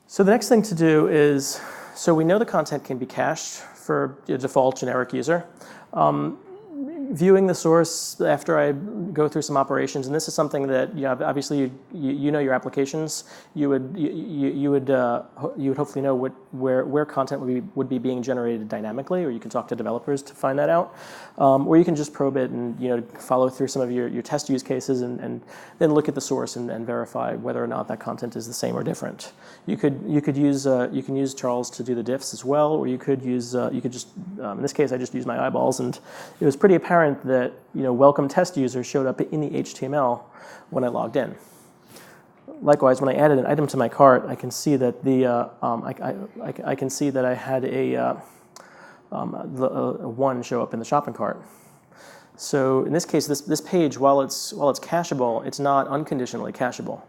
So the next thing to do is, so we know the content can be cached for a default generic user. Viewing the source after I go through some operations, and this is something that obviously you know your applications. You would hopefully know where content would be being generated dynamically, or you can talk to developers to find that out, or you can just probe it and follow through some of your test use cases and then look at the source and verify whether or not that content is the same or different. You can use Charles to do the diffs as well, or you could use in this case I just used my eyeballs, and it was pretty apparent that welcome test user showed up in the HTML when I logged in. Likewise, when I added an item to my cart, I can see that I can see that I had a 1 show up in the shopping cart. So in this case, this page, while it's cacheable, it's not unconditionally cacheable.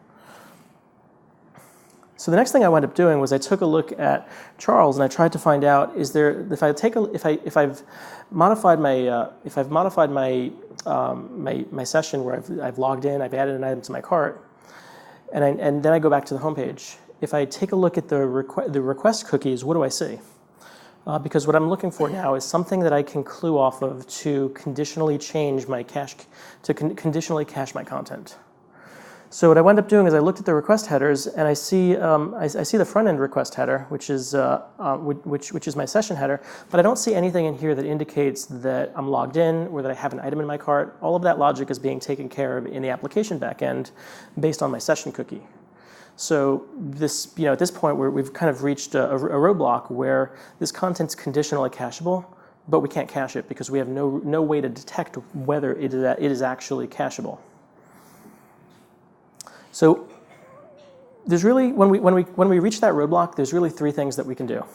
So the next thing I wound up doing was I took a look at Charles and I tried to find out if I've modified my session where I've logged in, I've added an item to my cart, and then I go back to the home page. If I take a look at the request cookies, what do I see? Because what I'm looking for now is something that I can clue off of to conditionally change my cache, conditionally cache my content. So what I wound up doing is I looked at the request headers, and I see the front end request header, which is my session header, but I don't see anything in here that indicates that I'm logged in or that I have an item in my cart. All of that logic is being taken care of in the application backend based on my session cookie. So this, at this point, we've kind of reached a roadblock where this content's conditionally cacheable, but we can't cache it because we have no way to detect whether it is actually cacheable. So there's really, when we reach that roadblock, there's really 3 things that we can do.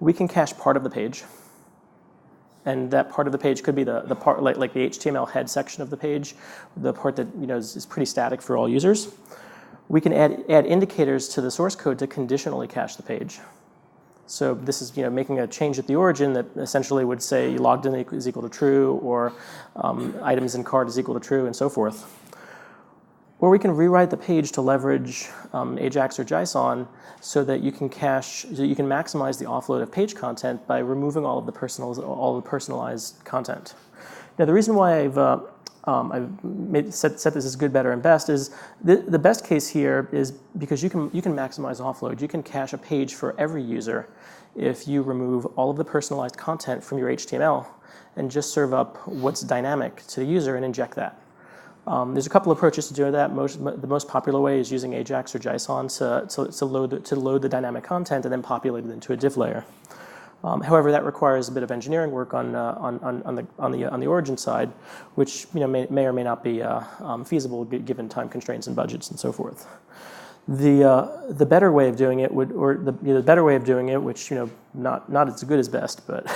We can cache part of the page, and that part of the page could be the part like the HTML head section of the page, the part that is pretty static for all users. We can add indicators to the source code to conditionally cache the page. So this is making a change at the origin that essentially would say logged in is equal to true, or items in cart is equal to true, and so forth. Or we can rewrite the page to leverage AJAX or JSON so that you can maximize the offload of page content by removing all of the personalized content. Now, the reason why I've set this as good, better, and best is the best case here is because you can maximize offload. You can cache a page for every user if you remove all of the personalized content from your HTML and just serve up what's dynamic to the user and inject that. There's a couple of approaches to doing that. The most popular way is using AJAX or JSON to load the dynamic content and then populate it into a div layer. However, that requires a bit of engineering work on the origin side, which may or may not be feasible given time constraints and budgets and so forth. The better way of doing it which not as good as best, but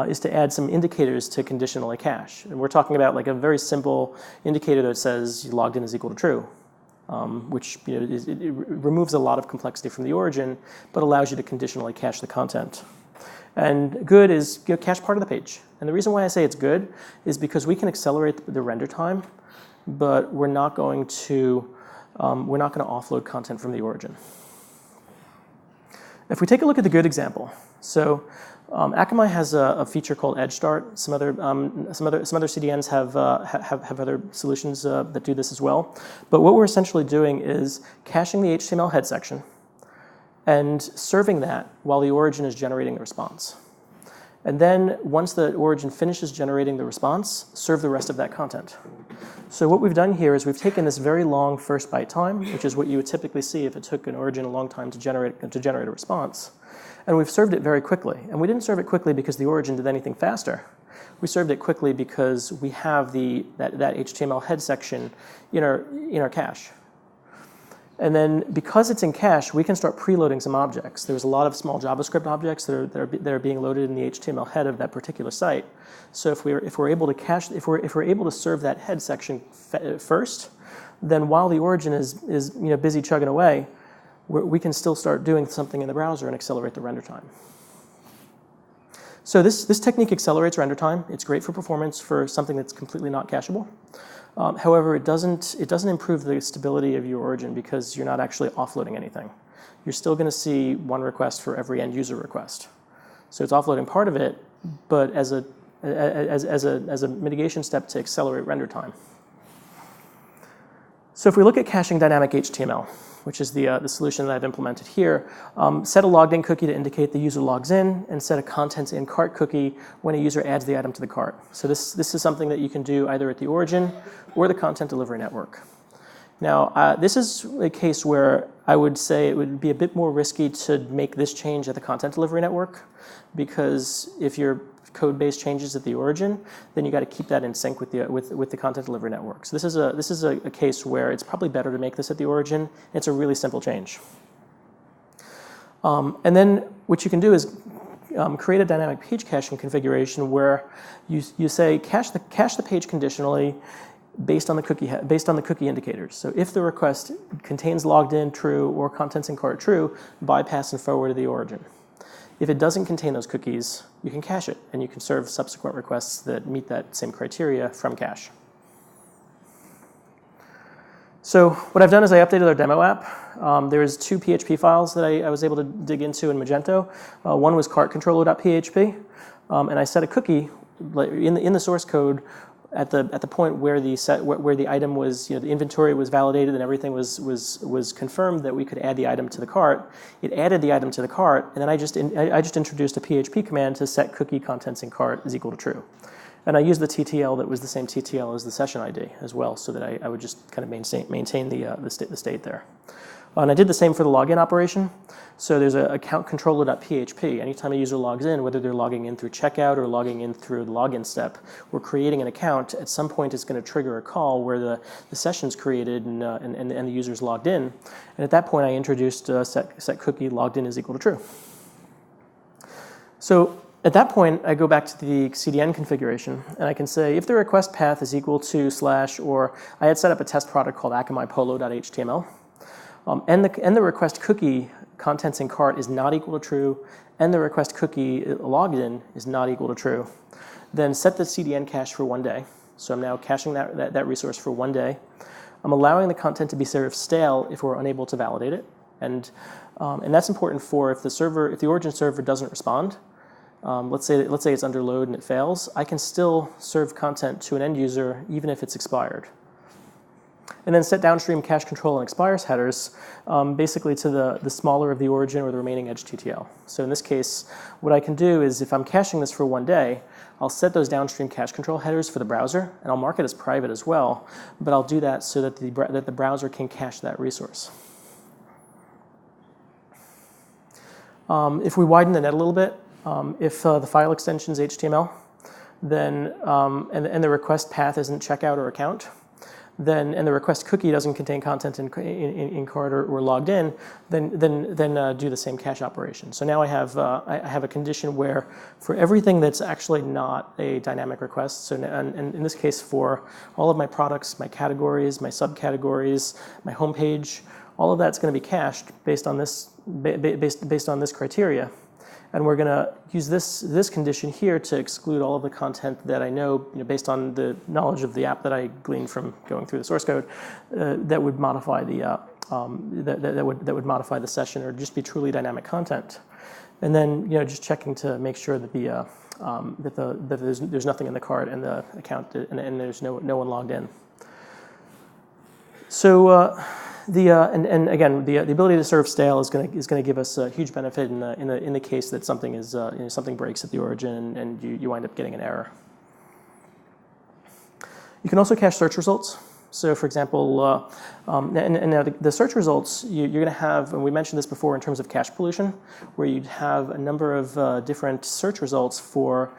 is to add some indicators to conditionally cache. And we're talking about like a very simple indicator that says you logged in is equal to true, which it removes a lot of complexity from the origin, but allows you to conditionally cache the content. And good is cache part of the page. And the reason why I say it's good is because we can accelerate the render time, but we're not going to offload content from the origin. If we take a look at the good example, so Akamai has a feature called Edge Start. Some other CDNs have other solutions that do this as well. But what we're essentially doing is caching the HTML head section and serving that while the origin is generating the response. And then once the origin finishes generating the response, serve the rest of that content. So what we've done here is we've taken this very long first byte time, which is what you would typically see if it took an origin a long time to generate a response. And we've served it very quickly. And we didn't serve it quickly because the origin did anything faster. We served it quickly because we have that HTML head section in our cache. And then because it's in cache, we can start preloading some objects. There's a lot of small JavaScript objects that are being loaded in the HTML head of that particular site. So if we're able to serve that head section first, then while the origin is busy chugging away, we can still start doing something in the browser and accelerate the render time. So this technique accelerates render time. It's great for performance for something that's completely not cacheable. However, it doesn't improve the stability of your origin because you're not actually offloading anything. you're still going to see one request for every end user request. So it's offloading part of it, but as a mitigation step to accelerate render time. So if we look at caching dynamic HTML, which is the solution that I've implemented here, set a logged in cookie to indicate the user logs in, and set a contents in cart cookie when a user adds the item to the cart. So this is something that you can do either at the origin or the content delivery network. Now, this is a case where I would say it would be a bit more risky to make this change at the content delivery network, because if your code base changes at the origin, then you got to keep that in sync with the content delivery network. So this is a case where it's probably better to make this at the origin. It's a really simple change. And then what you can do is create a dynamic page caching configuration where you say cache the page conditionally based on the cookie indicators. So if the request contains logged in true or contents in cart true, bypass and forward to the origin. If it doesn't contain those cookies, you can cache it, and you can serve subsequent requests that meet that same criteria from cache. So what I've done is I updated our demo app. There's 2 PHP files that I was able to dig into in Magento. One was cartcontroller.php, and I set a cookie in the source code at the point where the item was, the inventory was validated and everything was confirmed that we could add the item to the cart. It added the item to the cart, and then I just introduced a PHP command to set cookie contents in cart is equal to true. And I used the TTL that was the same TTL as the session ID as well, so that I would just kind of maintain the state there. And I did the same for the login operation. So there's an account controller.php. Anytime a user logs in, whether they're logging in through checkout or logging in through the login step, we're creating an account. At some point, it's going to trigger a call where the session's created and the user's logged in. And at that point, I introduced set cookie logged in is equal to true. So at that point, I go back to the CDN configuration, and I can say if the request path is equal to / or I had set up a test product called akamai-polo.html. And the request cookie contents in cart is not equal to true, and the request cookie logged in is not equal to true. Then set the CDN cache for 1 day. So I'm now caching that resource for 1 day. I'm allowing the content to be served stale if we're unable to validate it, and that's important for if the origin server doesn't respond. Let's say it's under load and it fails. I can still serve content to an end user even if it's expired. And then set downstream cache control and expires headers basically to the smaller of the origin or the remaining edge TTL. So in this case, what I can do is if I'm caching this for 1 day, I'll set those downstream cache control headers for the browser, and I'll mark it as private as well, but I'll do that so that the browser can cache that resource. If we widen the net a little bit, if the file extension is HTML, then and the request path isn't checkout or account, and the request cookie doesn't contain content in cart or logged in, then do the same cache operation. So now I have a condition where for everything that's actually not a dynamic request, so and in this case for all of my products, my categories, my subcategories, my homepage, all of that's going to be cached based on this criteria. And we're going to use this condition here to exclude all of the content that I know, based on the knowledge of the app that I gleaned from going through the source code, that would modify that would modify the session or just be truly dynamic content. And then just checking to make sure that that there's nothing in the cart and the account and there's no one logged in. So. And again, the ability to serve stale is going to give us a huge benefit in the case that something is something breaks at the origin and you wind up getting an error. You can also cache search results. So, for example, now the search results you're going to have, and we mentioned this before in terms of cache pollution, where you'd have a number of different search results for.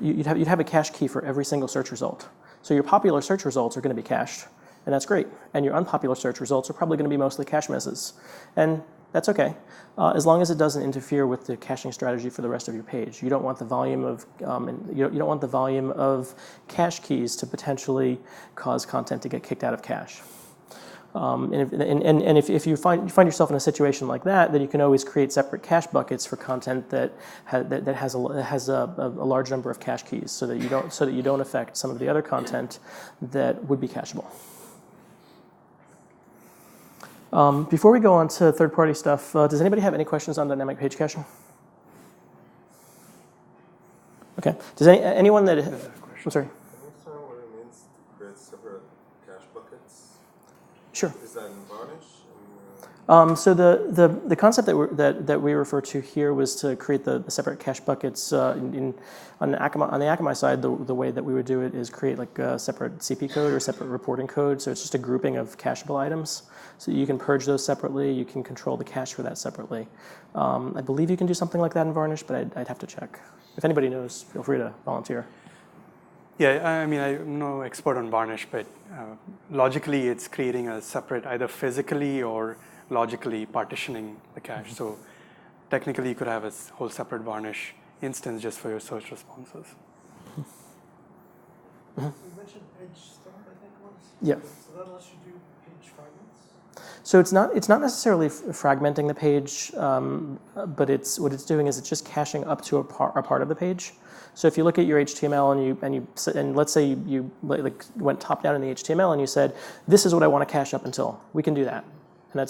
You'd have a cache key for every single search result. So your popular search results are going to be cached. And that's great. And your unpopular search results are probably going to be mostly cache misses. And that's okay, as long as it doesn't interfere with the caching strategy for the rest of your page. You don't want the volume of you don't want the volume of cache keys to potentially cause content to get kicked out of cache. And if you find yourself in a situation like that, then you can always create separate cache buckets for content that has a large number of cache keys, so that you don't affect some of the other content that would be cacheable. Before we go on to third-party stuff, does anybody have any questions on dynamic page caching? Okay. Does anyone that... I'm sorry. Can you explain what it means to create separate cache buckets? Sure. Is that in Varnish? So the concept that we refer to here was to create the separate cache buckets. On the Akamai side, the way that we would do it is create like a separate CP code or separate reporting code. So it's just a grouping of cacheable items. So you can purge those separately. You can control the cache for that separately. I believe you can do something like that in Varnish, but I'd have to check. If anybody knows, feel free to volunteer. Yeah, I mean, I'm no expert on Varnish, but logically, it's creating a separate, either physically or logically partitioning the cache. So technically, you could have a whole separate Varnish instance just for your search responses. You mentioned page start, I think it was? Yeah. So that lets you do page fragments? So it's not necessarily fragmenting the page, but what it's doing is it's just caching up to a part of the page. So if you look at your HTML and let's say you went top down in the HTML and you said, this is what I want to cache up until, we can do that. And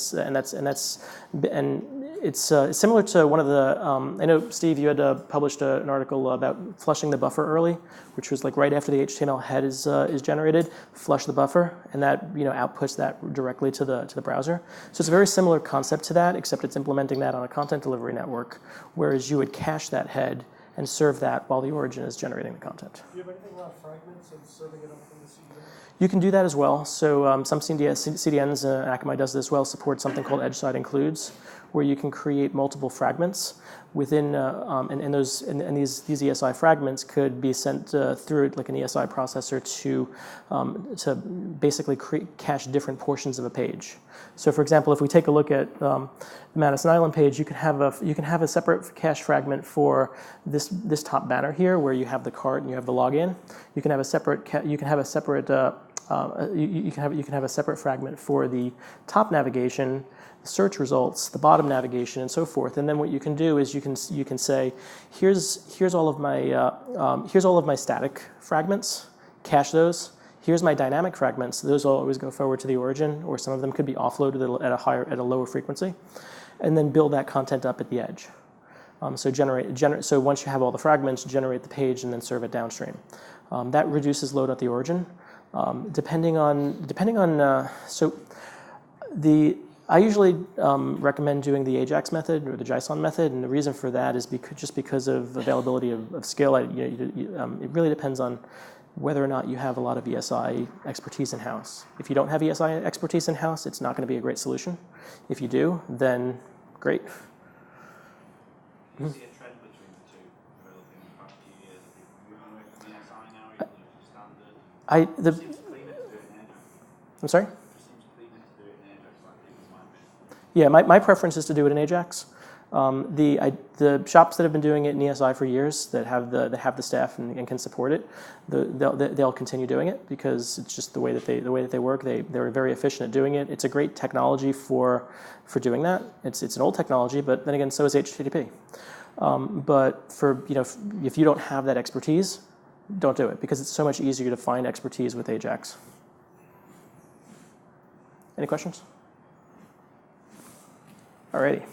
it's similar to one of the. I know, Steve, you had published an article about flushing the buffer early, which was like right after the HTML head is generated, flush the buffer, and that outputs that directly to the browser. So it's a very similar concept to that, except it's implementing that on a content delivery network, whereas you would cache that head and serve that while the origin is generating the content. Do you have anything about fragments and serving it up from the CDN? You can do that as well. So some CDNs, Akamai does this well, support something called edge side includes, where you can create multiple fragments within, and these ESI fragments could be sent through like an ESI processor to basically cache different portions of a page. So, for example, if we take a look at the Madison Island page, you can have a separate cache fragment for this top banner here, where you have the cart and you have the login. You can have a separate fragment for the top navigation, the search results, the bottom navigation, and so forth. And then what you can do is you can say, here's all of my static fragments, cache those. Here's my dynamic fragments. Those will always go forward to the origin, or some of them could be offloaded at a lower frequency, and then build that content up at the edge. So once you have all the fragments, generate the page and then serve it downstream. That reduces load at the origin. I usually recommend doing the AJAX method or the JSON method, and the reason for that is because of availability of skill. It really depends on whether or not you have a lot of ESI expertise in-house. If you don't have ESI expertise in-house, it's not going to be a great solution. If you do, then great. Do you see a trend between the two developing in the past few years? Are people moving away from ESI now, even though it's standard? It seems cleaner to do it in AJAX. I'm sorry? It seems cleaner to do it in AJAX, like people might be. Yeah, my preference is to do it in AJAX. The shops that have been doing it in ESI for years, that have the staff and can support it, they'll continue doing it because it's just the way that they work. They're very efficient at doing it. It's a great technology for doing that. It's an old technology, but then again, so is HTTP. But if you don't have that expertise, don't do it because it's so much easier to find expertise with AJAX. Any questions? Alrighty.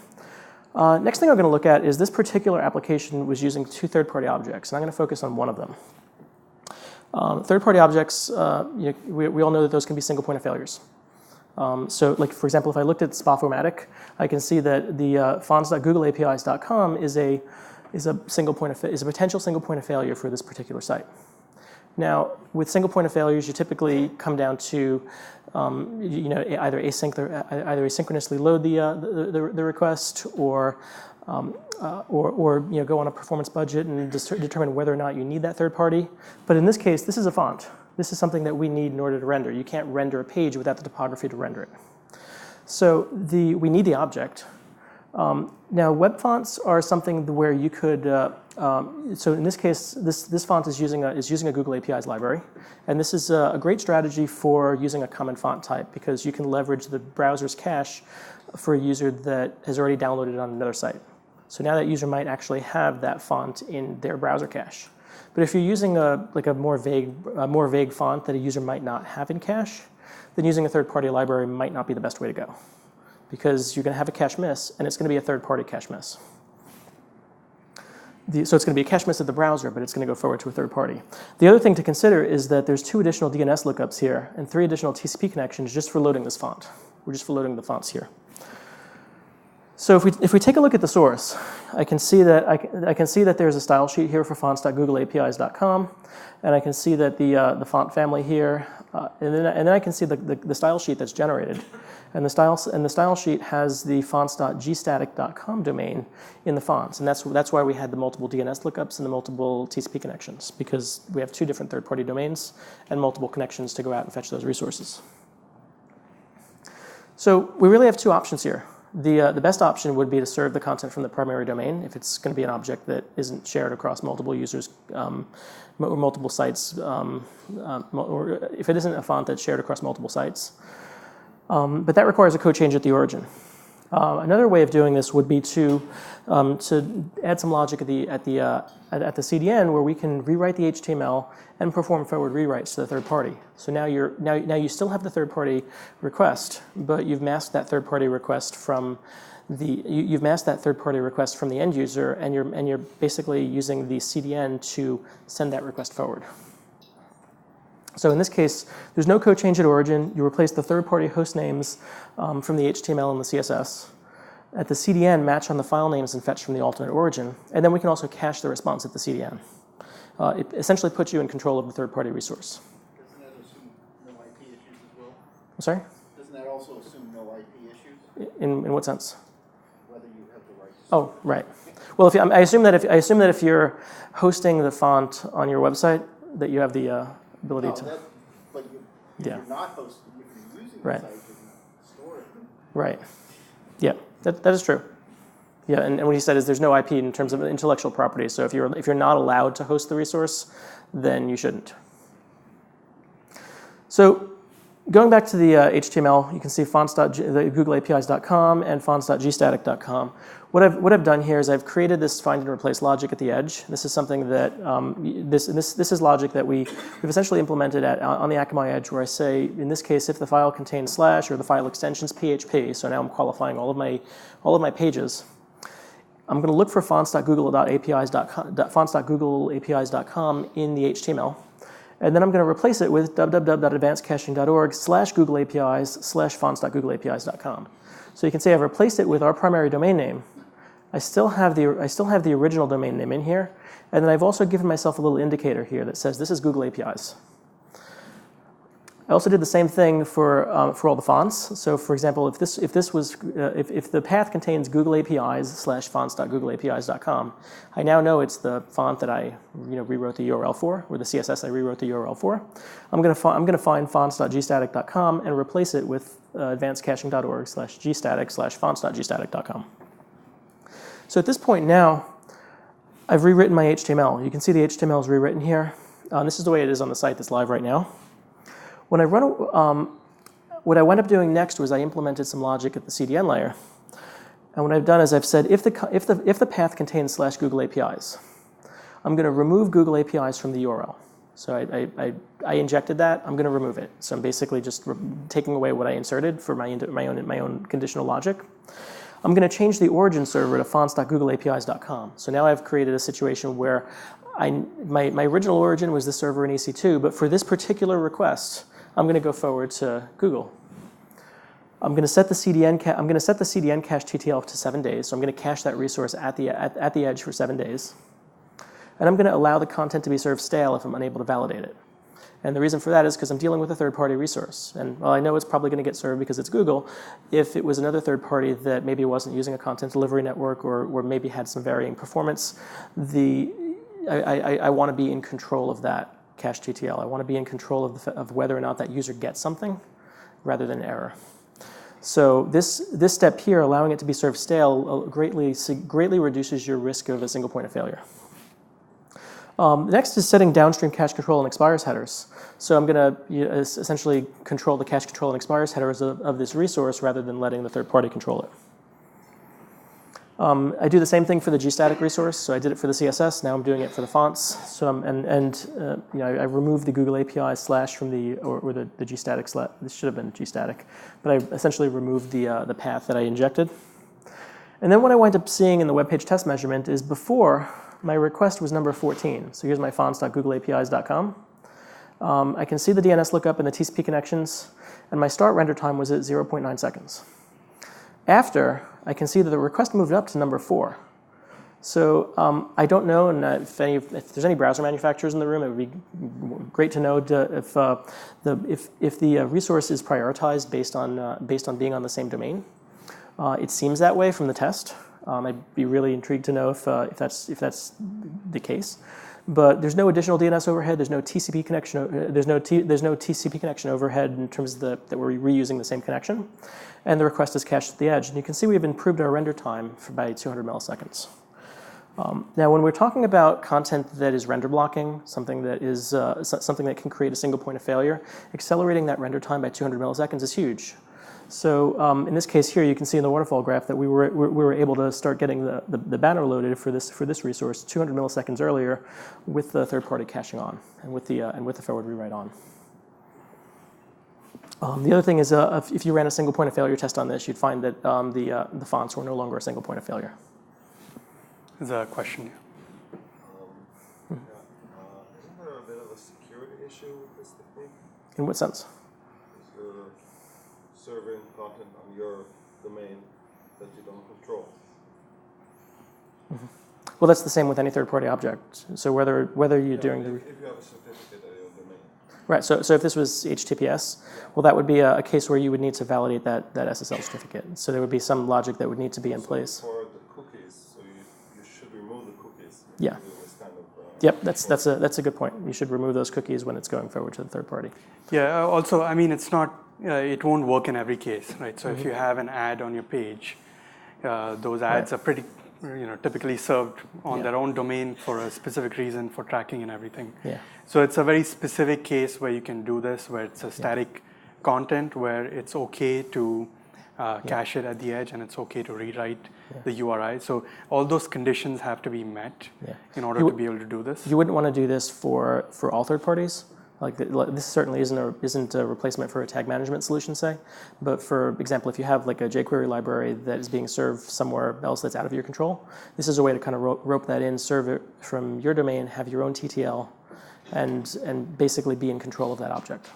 Next thing I'm going to look at is this particular application was using two third-party objects, and I'm going to focus on one of them. Third-party objects, we all know that those can be single point of failures. So, like for example, if I looked at Spofomatic, I can see that the fonts.googleapis.com is a potential single point of failure for this particular site. Now, with single point of failures, you typically come down to either asynchronously load the request, or go on a performance budget and determine whether or not you need that third party. But in this case, this is a font. This is something that we need in order to render. You can't render a page without the topography to render it. So we need the object. Now, web fonts are something where you could. So in this case, this font is using a Google APIs library, and this is a great strategy for using a common font type because you can leverage the browser's cache for a user that has already downloaded it on another site. So now that user might actually have that font in their browser cache. But if you're using a more vague font that a user might not have in cache, then using a third-party library might not be the best way to go. because you're going to have a cache miss, and it's going to be a third-party cache miss. So it's going to be a cache miss at the browser, but it's going to go forward to a third party. The other thing to consider is that there's 2 additional DNS lookups here and 3 additional TCP connections just for loading this font. We're just for loading the fonts here. So if we take a look at the source, I can see that there's a style sheet here for fonts.googleapis.com, and I can see that the font family here, and then I can see the style sheet that's generated. And the style sheet has the fonts.gstatic.com domain in the fonts, and that's why we had the multiple DNS lookups and the multiple TCP connections, because we have 2 different third-party domains and multiple connections to go out and fetch those resources. So we really have 2 options here. The best option would be to serve the content from the primary domain if it's going to be an object that isn't shared across multiple users, or multiple sites, or if it isn't a font that's shared across multiple sites. But that requires a code change at the origin. Another way of doing this would be to add some logic at the CDN where we can rewrite the HTML and perform forward rewrites to the third party. So now you still have the third party request, but you've masked that third party request from the end user, and you're basically using the CDN to send that request forward. So in this case, there's no code change at origin. You replace the third-party host names from the HTML and the CSS. At the CDN, match on the file names and fetch from the alternate origin. And then we can also cache the response at the CDN. It essentially puts you in control of the third-party resource. Doesn't that assume no IP issues as well? I'm sorry? Doesn't that also assume no IP issues? In what sense? Whether you have the right to Oh, right. Well, I assume that if you're hosting the font on your website, that you have the ability to. But if you're not hosting, if you're using Right. the site, you can store it. Right. Yeah, that is true. Yeah, and what he said is there's no IP in terms of intellectual property. So if you're not allowed to host the resource, then you shouldn't. So going back to the HTML, you can see googleapis.com and fonts.gstatic.com. What I've done here is I've created this find and replace logic at the edge. This is something that this is logic that we've essentially implemented on the Akamai edge, where I say, in this case, if the file contains slash or the file extension's PHP, so now I'm qualifying all of my pages. I'm going to look for fonts.googleapis.com in the HTML. And then I'm going to replace it with www.advancedcaching.org/googleapis/fonts.googleapis.com. So you can see I've replaced it with our primary domain name. I still have the original domain name in here, and then I've also given myself a little indicator here that says this is Google APIs. I also did the same thing for all the fonts. So, for example, if the path contains Google APIs/fonts.googleapis.com, I now know it's the font that I rewrote the URL for, or the CSS I rewrote the URL for. I'm going to find fonts.gstatic.com and replace it with advancedcaching.org/gstatic/fonts.gstatic.com. So at this point now, I've rewritten my HTML. You can see the HTML is rewritten here. This is the way it is on the site that's live right now. When I run, what I wound up doing next was I implemented some logic at the CDN layer. And what I've done is I've said if the path contains /Google APIs, I'm going to remove Google APIs from the URL. So I injected that. I'm going to remove it. So I'm basically just taking away what I inserted for my own conditional logic. I'm going to change the origin server to fonts.googleapis.com. So now I've created a situation where my original origin was this server in EC2, but for this particular request, I'm going to go forward to Google. I'm going to set the CDN cache TTL to 7 days. So I'm going to cache that resource at the edge for 7 days. And I'm going to allow the content to be served stale if I'm unable to validate it. And the reason for that is because I'm dealing with a third-party resource. And while I know it's probably going to get served because it's Google, if it was another third party that maybe wasn't using a content delivery network or maybe had some varying performance, I want to be in control of that cache TTL. I want to be in control of whether or not that user gets something rather than error. So this step here, allowing it to be served stale, greatly reduces your risk of a single point of failure. Next is setting downstream cache control and expires headers. So I'm going to essentially control the cache control and expires headers of this resource rather than letting the third party control it. I do the same thing for the gstatic resource. So I did it for the CSS. Now I'm doing it for the fonts. So I removed the Google API slash from or the gstatic slash. This should have been gstatic, but I essentially removed the path that I injected. And then what I wind up seeing in the web page test measurement is before my request was number 14. So here's my fonts.googleapis.com. I can see the DNS lookup and the TCP connections, and my start render time was at 0.9 seconds. After, I can see that the request moved up to number 4. So I don't know, and if there's any browser manufacturers in the room, it would be great to know if the resource is prioritized based on being on the same domain. It seems that way from the test. I'd be really intrigued to know if that's the case. But there's no additional DNS overhead. There's no TCP connection. There's no TCP connection overhead in terms of that we're reusing the same connection, and the request is cached at the edge. And you can see we've improved our render time by 200 milliseconds. Now, when we're talking about content that is render blocking, something that can create a single point of failure, accelerating that render time by 200 milliseconds is huge. So in this case here, you can see in the waterfall graph that we were able to start getting the banner loaded for this resource 200 milliseconds earlier with the third-party caching on and with the forward rewrite on. The other thing is if you ran a single point of failure test on this, you'd find that the fonts were no longer a single point of failure. There's a question here. Isn't there a bit of a security issue with this technique? In what sense? You're serving content on your domain that you don't control. Mm-hmm. Well, that's the same with any third-party object. So whether you're doing the... If you have a certificate at your domain. Right, so if this was HTTPS, well, that would be a case where you would need to validate that SSL certificate. So there would be some logic that would need to be in place. For the cookies, so you should remove the cookies. Yeah. This kind of, yep, that's a good point. You should remove those cookies when it's going forward to the third party. Yeah, also, I mean, it's not, it won't work in every case, right? So if you have an ad on your page, those ads are pretty, typically served on their own domain for a specific reason for tracking and everything. Yeah. So it's a very specific case where you can do this, where it's a static content, where it's okay to cache it at the edge and it's okay to rewrite the URI. So all those conditions have to be met in order to be able to do this. You wouldn't want to do this for all third parties. Like this certainly isn't a replacement for a tag management solution, say. But for example, if you have like a jQuery library that is being served somewhere else that's out of your control, this is a way to kind of rope that in, serve it from your domain, have your own TTL, and basically be in control of that object.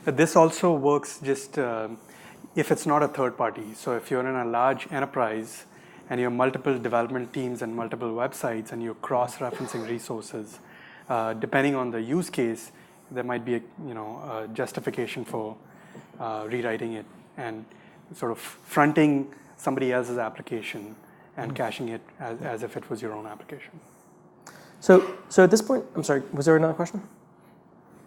This also works just if it's not a third party. So if you're in a large enterprise and you have multiple development teams and multiple websites and you're cross-referencing resources, depending on the use case, there might be a justification for rewriting it and sort of fronting somebody else's application and caching it as if it was your own application. So at this point, I'm sorry, was there another question?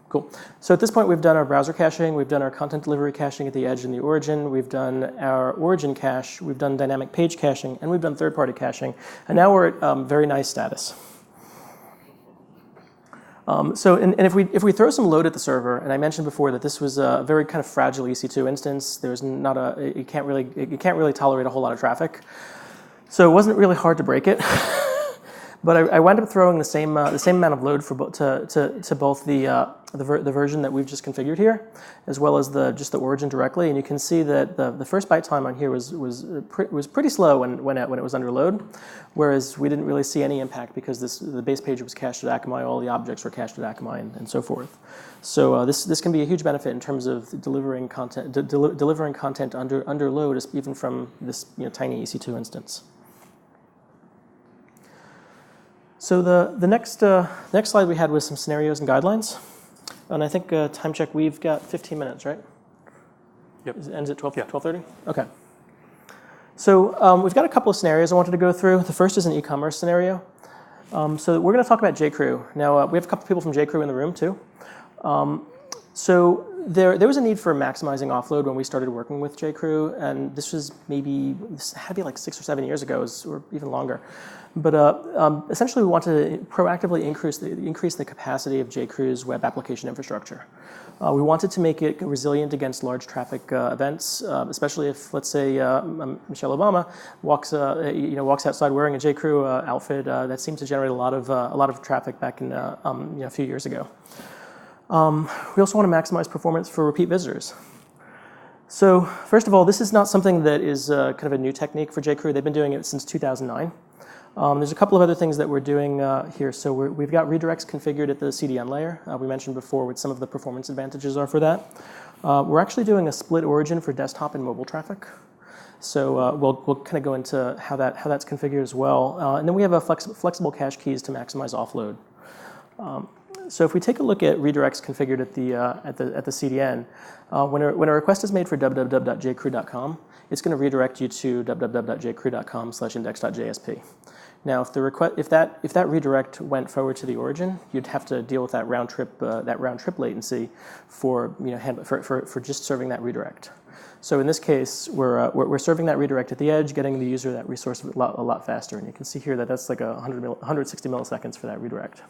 Cool. So at this point, we've done our browser caching, we've done our content delivery caching at the edge and the origin, we've done our origin cache, we've done dynamic page caching, and we've done third-party caching. And now we're at very nice status. So if we throw some load at the server, and I mentioned before that this was a very kind of fragile EC2 instance. There's not it can't really tolerate a whole lot of traffic. So it wasn't really hard to break it. But I wound up throwing the same amount of load to both the version that we've just configured here, as well as just the origin directly. And you can see that the first byte time on here was pretty slow when it was under load, whereas we didn't really see any impact because the base page was cached at Akamai, all the objects were cached at Akamai, and so forth. So this can be a huge benefit in terms of delivering content under load, even from this tiny EC2 instance. So the next slide we had was some scenarios and guidelines. And I think time check, we've got 15 minutes, right? Yep. It ends at 12:30? Okay. So we've got a couple of scenarios I wanted to go through. The first is an e-commerce scenario. So we're going to talk about JCrew. Now, we have a couple of people from JCrew in the room, too. So There was a need for maximizing offload when we started working with JCrew, and this had to be like 6 or 7 years ago, or even longer. But essentially, we wanted to proactively increase the capacity of JCrew's web application infrastructure. We wanted to make it resilient against large traffic events, especially if, let's say, Michelle Obama walks outside wearing a JCrew outfit. That seemed to generate a lot of traffic back in a few years ago. We also want to maximize performance for repeat visitors. So first of all, this is not something that is kind of a new technique for JCrew. They've been doing it since 2009. There's a couple of other things that we're doing here. So we've got redirects configured at the CDN layer. We mentioned before what some of the performance advantages are for that. We're actually doing a split origin for desktop and mobile traffic. So we'll kind of go into how that's configured as well. And then we have a flexible cache keys to maximize offload. So if we take a look at redirects configured at the CDN, when a request is made for www.jcrew.com, it's going to redirect you to www.jcrew.com/index.jsp. Now, if that redirect went forward to the origin, you'd have to deal with that round trip latency for just serving that redirect. So in this case, we're serving that redirect at the edge, getting the user that resource a lot faster. And you can see here that that's like 160 milliseconds for that redirect.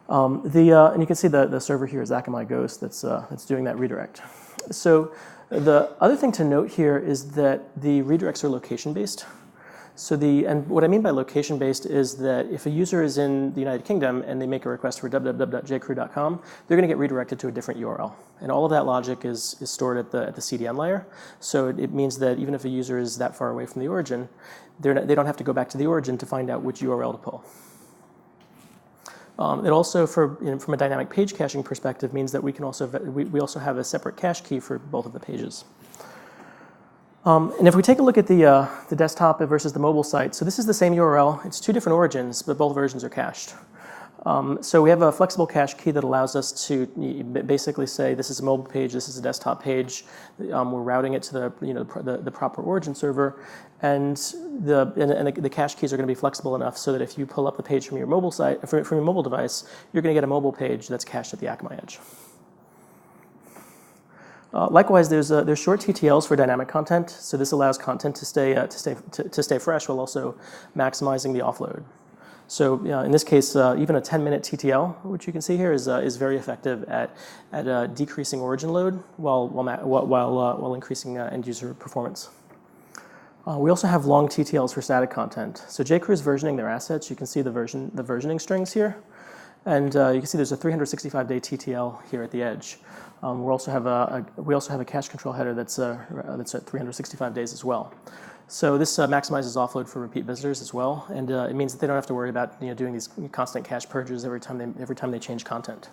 And you can see the server here is Akamai Ghost that's doing that redirect. So the other thing to note here is that the redirects are location-based. And what I mean by location-based is that if a user is in the United Kingdom and they make a request for www.jcrew.com, they're going to get redirected to a different URL. And all of that logic is stored at the CDN layer. So it means that even if a user is that far away from the origin, they don't have to go back to the origin to find out which URL to pull. It also, from a dynamic page caching perspective, means that we also have a separate cache key for both of the pages. And if we take a look at the desktop versus the mobile site, so this is the same URL. It's two different origins, but both versions are cached. So we have a flexible cache key that allows us to basically say this is a mobile page, this is a desktop page. We're routing it to the proper origin server, and the cache keys are going to be flexible enough so that if you pull up the page from your mobile site, from your mobile device, you're going to get a mobile page that's cached at the Akamai edge. Likewise, there's short TTLs for dynamic content, so this allows content to stay fresh while also maximizing the offload. So in this case, even a 10-minute TTL, which you can see here, is very effective at decreasing origin load while increasing end user performance. We also have long TTLs for static content. So JCrew is versioning their assets. You can see the versioning strings here, and you can see there's a 365-day TTL here at the edge. We also have a cache control header that's at 365 days as well. So this maximizes offload for repeat visitors as well, and it means that they don't have to worry about doing these constant cache purges every time they change content.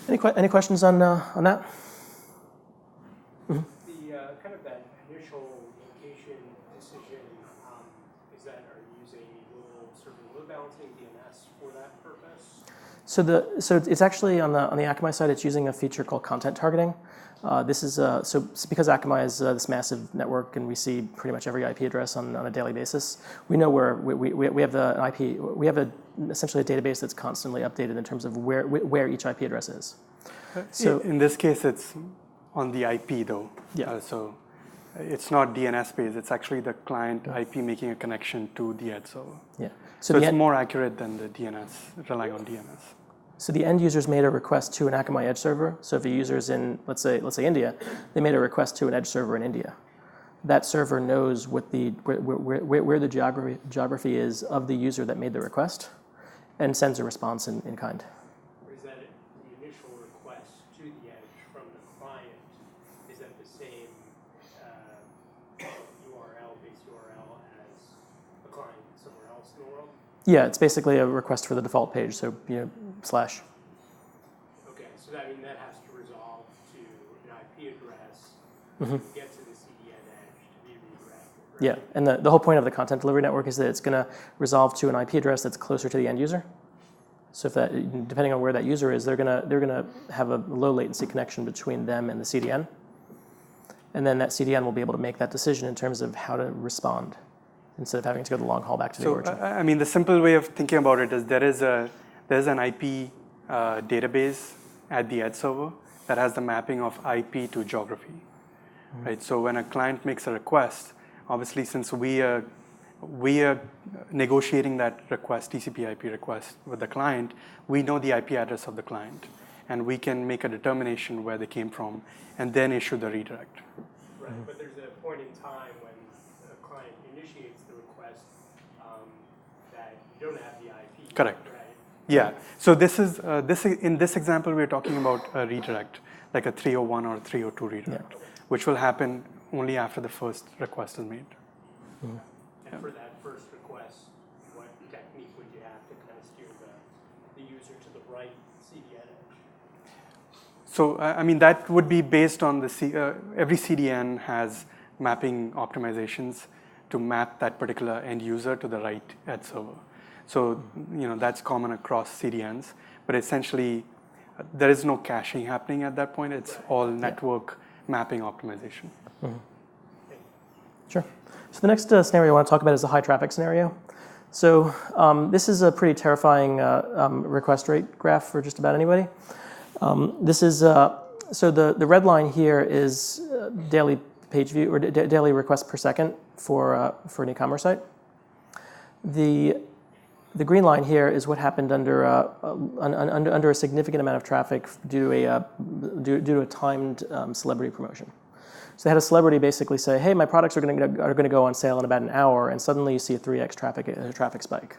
Any questions on that? The kind of that initial location decision is that are you using serving load balancing DNS for that purpose? So it's actually on the Akamai side. It's using a feature called content targeting. This is so because Akamai is this massive network, and we see pretty much every IP address on a daily basis. We know where we have the IP. We have essentially a database that's constantly updated in terms of where each IP address is. So in this case, it's on the IP though. Yeah. So it's not DNS based. It's actually the client IP making a connection to the edge server. Yeah. So it's more accurate than the DNS, relying on DNS. So the end users made a request to an Akamai edge server. So if a user is in, let's say India, they made a request to an edge server in India. That server knows what where the geography is of the user that made the request, and sends a response in kind. Or is that the initial request to the edge from the client? Is that the same base URL as a client somewhere else in the world? Yeah, it's basically a request for the default page. So slash. Okay, so that has to resolve to an IP address Mm-hmm. to get to the CDN edge to be redirected. Right? Yeah, and the whole point of the content delivery network is that it's going to resolve to an IP address that's closer to the end user. So if that, depending on where that user is, they're gonna have a low latency connection between them and the CDN, and then that CDN will be able to make that decision in terms of how to respond instead of having to go the long haul back to the origin. So I mean, the simple way of thinking about it is there's an IP database at the edge server that has the mapping of IP to geography, right? So when a client makes a request, obviously since we are negotiating that request, TCP/IP request with the client, we know the IP address of the client, and we can make a determination where they came from, and then issue the redirect. Right, but there's a point in time when a client initiates the request that you don't have the IP. Correct. Right? Yeah. So this is in this example we're talking about a redirect, like a 301 or 302 redirect, which will happen only after the first request is made. And for that first request, what technique would you have to kind of steer the user to the right CDN edge? So I mean that would be based on every CDN has mapping optimizations to map that particular end user to the right edge server. So that's common across CDNs, but essentially there is no caching happening at that point. It's all network mapping optimization. Sure. So the next scenario I want to talk about is the high traffic scenario. So this is a pretty terrifying request rate graph for just about anybody. This is so the red line here is daily page view or daily requests per second for an e-commerce site. The green line here is what happened under a significant amount of traffic due to a timed celebrity promotion. So they had a celebrity basically say, "Hey, my products are going to go on sale in about an hour," and suddenly you see a 3x traffic spike.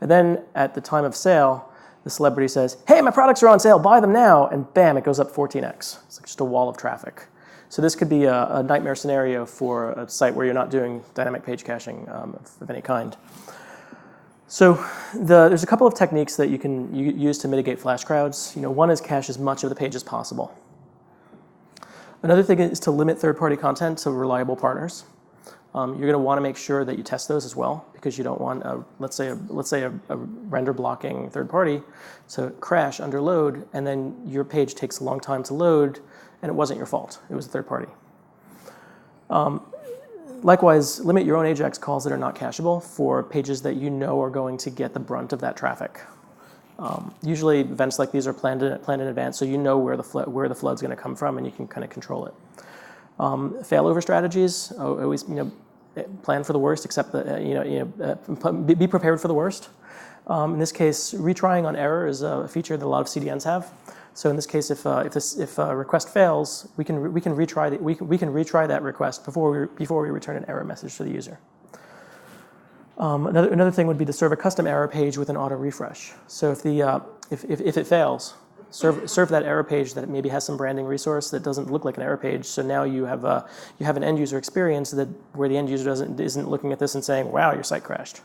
And then at the time of sale, the celebrity says, "Hey, my products are on sale, buy them now," and bam, it goes up 14x. It's like just a wall of traffic. So this could be a nightmare scenario for a site where you're not doing dynamic page caching of any kind. So there's a couple of techniques that you can use to mitigate flash crowds. One is cache as much of the page as possible. Another thing is to limit third-party content to reliable partners. You're going to want to make sure that you test those as well, because you don't want let's say a render blocking third party to crash under load, and then your page takes a long time to load, and it wasn't your fault. It was a third party. Likewise, limit your own AJAX calls that are not cacheable for pages that you know are going to get the brunt of that traffic. Usually, events like these are planned in advance, so you know where the flood's going to come from, and you can kind of control it. Failover strategies: always plan for the worst, except be prepared for the worst. In this case, retrying on error is a feature that a lot of CDNs have. So in this case, if a request fails, we can retry that request before we return an error message to the user. Another thing would be to serve a custom error page with an auto refresh. So if it fails, serve that error page that maybe has some branding resource that doesn't look like an error page. So now you have an end user experience where the end user isn't looking at this and saying, "Wow, your site crashed."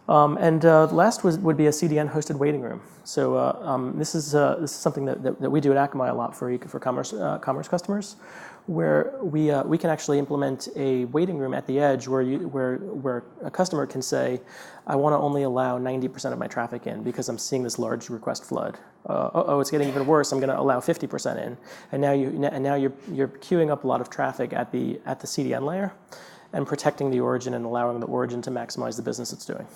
Last would be a CDN hosted waiting room. So this is something that we do at Akamai a lot for commerce customers, where we can actually implement a waiting room at the edge where a customer can say, "I want to only allow 90% of my traffic in because I'm seeing this large request flood. It's getting even worse. I'm going to allow 50% in." And now you're queuing up a lot of traffic at the CDN layer, and protecting the origin and allowing the origin to maximize the business it's doing.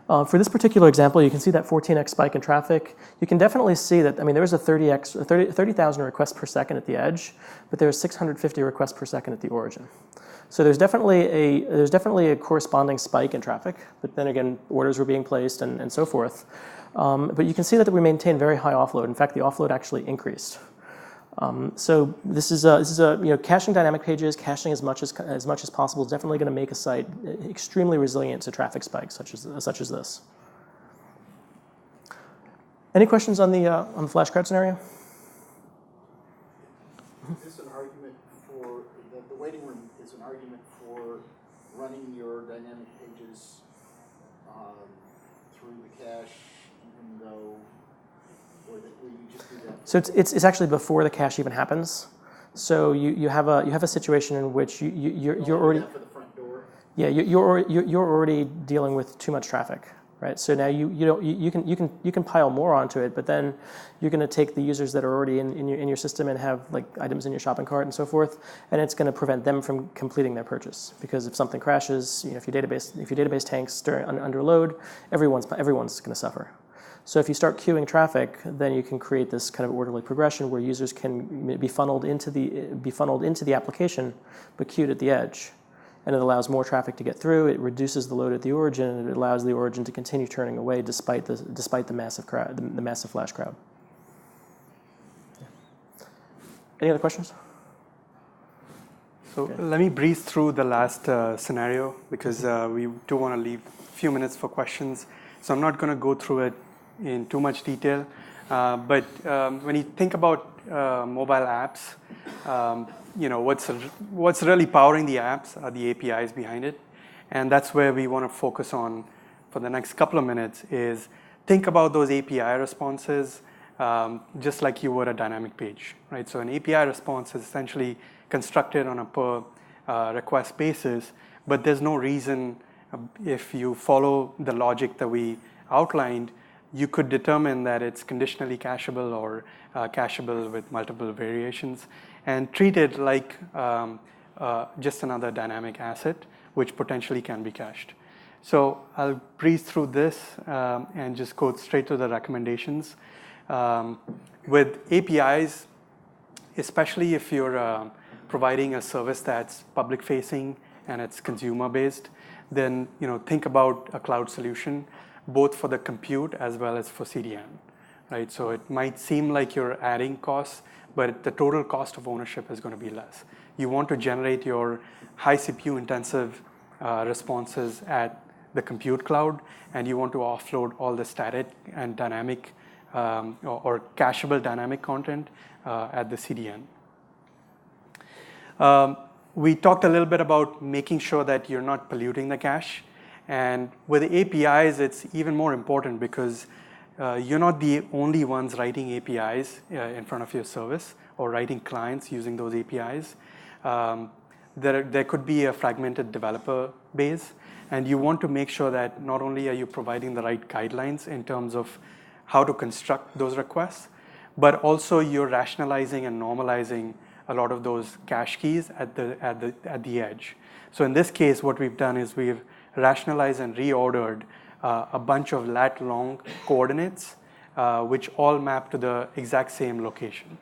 For this particular example, you can see that 14x spike in traffic. You can definitely see that, there was a 30,000 requests per second at the edge, but there's 650 requests per second at the origin. So there's definitely a corresponding spike in traffic, but then again, orders were being placed and so forth. But you can see that we maintain very high offload. In fact, the offload actually increased. So this is caching dynamic pages, caching as much as possible is definitely going to make a site extremely resilient to traffic spikes such as this. Any questions on the flash crowd scenario? Is this an argument for the waiting room? Is an argument for running your dynamic pages through the cache, even though. So it's actually before the cache even happens. So you have a situation in which you're already for the front door. Yeah, you're already dealing with too much traffic, right? So now you can pile more onto it, but then you're going to take the users that are already in your system and have like items in your shopping cart and so forth, and it's going to prevent them from completing their purchase, because if something crashes, if your database tanks under load, everyone's going to suffer. So if you start queuing traffic, then you can create this kind of orderly progression where users can be funneled into the application, but queued at the edge. And it allows more traffic to get through. It reduces the load at the origin, and it allows the origin to continue turning away despite the massive crowd, the massive flash crowd. Yeah. Any other questions? So let me breeze through the last scenario because we do want to leave a few minutes for questions. So I'm not going to go through it in too much detail. But when you think about mobile apps, what's really powering the apps are the APIs behind it. And that's where we want to focus on for the next couple of minutes is think about those API responses just like you would a dynamic page, right? So an API response is essentially constructed on a per request basis, but there's no reason if you follow the logic that we outlined, you could determine that it's conditionally cacheable or cacheable with multiple variations and treat it like just another dynamic asset, which potentially can be cached. So I'll breeze through this and just go straight to the recommendations. With APIs, especially if you're providing a service that's public-facing and it's consumer-based, then think about a cloud solution, both for the compute as well as for CDN, right? So it might seem like you're adding costs, but the total cost of ownership is going to be less. You want to generate your high CPU-intensive responses at the compute cloud, and you want to offload all the static and dynamic or cacheable dynamic content at the CDN. We talked a little bit about making sure that you're not polluting the cache. And with APIs, it's even more important because you're not the only ones writing APIs in front of your service or writing clients using those APIs. There could be a fragmented developer base, and you want to make sure that not only are you providing the right guidelines in terms of how to construct those requests, but also you're rationalizing and normalizing a lot of those cache keys at the edge. So in this case, what we've done is we've rationalized and reordered a bunch of lat-long coordinates, which all map to the exact same location.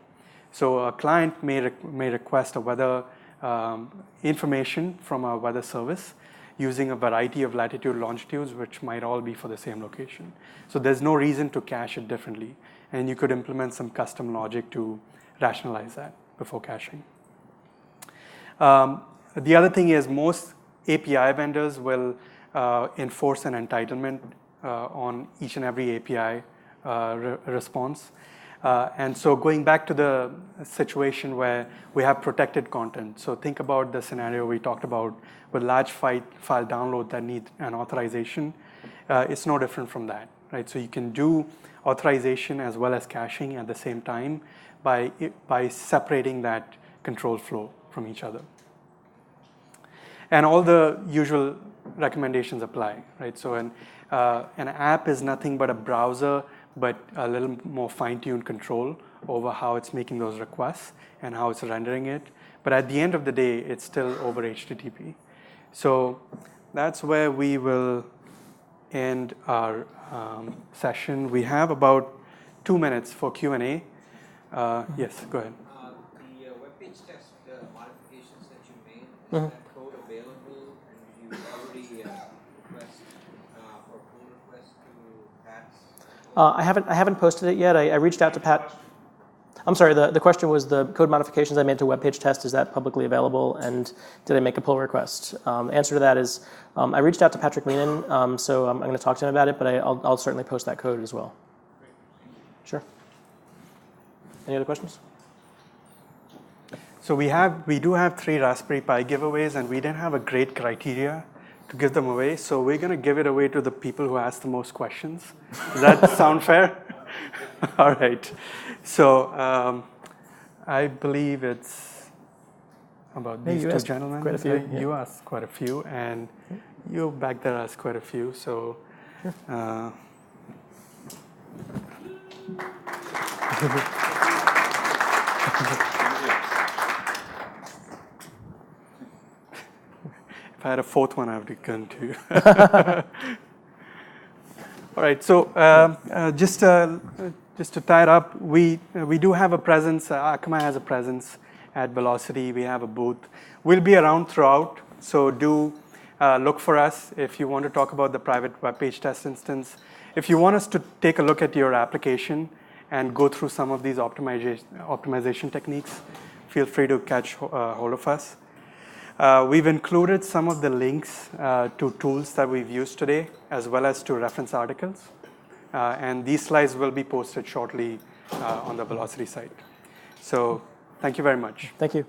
So a client may request a weather information from a weather service using a variety of latitude, longitudes, which might all be for the same location. So there's no reason to cache it differently. And you could implement some custom logic to rationalize that before caching. The other thing is most API vendors will enforce an entitlement on each and every API response. And so going back to the situation where we have protected content. So think about the scenario we talked about with large file download that need an authorization. It's no different from that, right? So you can do authorization as well as caching at the same time by separating that control flow from each other. And all the usual recommendations apply, right? So an app is nothing but a browser, but a little more fine-tuned control over how it's making those requests and how it's rendering it. But at the end of the day, it's still over HTTP. So that's where we will end our session. We have about 2 minutes for Q&A. Yes, go ahead. The web page test modifications that you made, is that code available? And did you already request for pull request to Pat's? I haven't posted it yet. I reached out to Pat. I'm sorry, the question was the code modifications I made to web page test, is that publicly available? And did I make a pull request? Answer to that is I reached out to Patrick Meenan, so I'm going to talk to him about it, but I'll certainly post that code as well. Sure. Any other questions? So we do have 3 Raspberry Pi giveaways, and we didn't have a great criteria to give them away. So we're going to give it away to the people who ask the most questions. Does that sound fair? All right. So I believe it's about these two gentlemen. Quite a few. You asked quite a few, and you back there asked quite a few. So. If I had a 4th one, I would have gone too. All right, so just to tie it up, we do have a presence, Akamai has a presence at Velocity. We have a booth. We'll be around throughout, so do look for us if you want to talk about the private web page test instance. If you want us to take a look at your application and go through some of these optimization techniques, feel free to catch hold of us. We've included some of the links to tools that we've used today, as well as to reference articles. And these slides will be posted shortly on the Velocity site. So thank you very much. Thank you.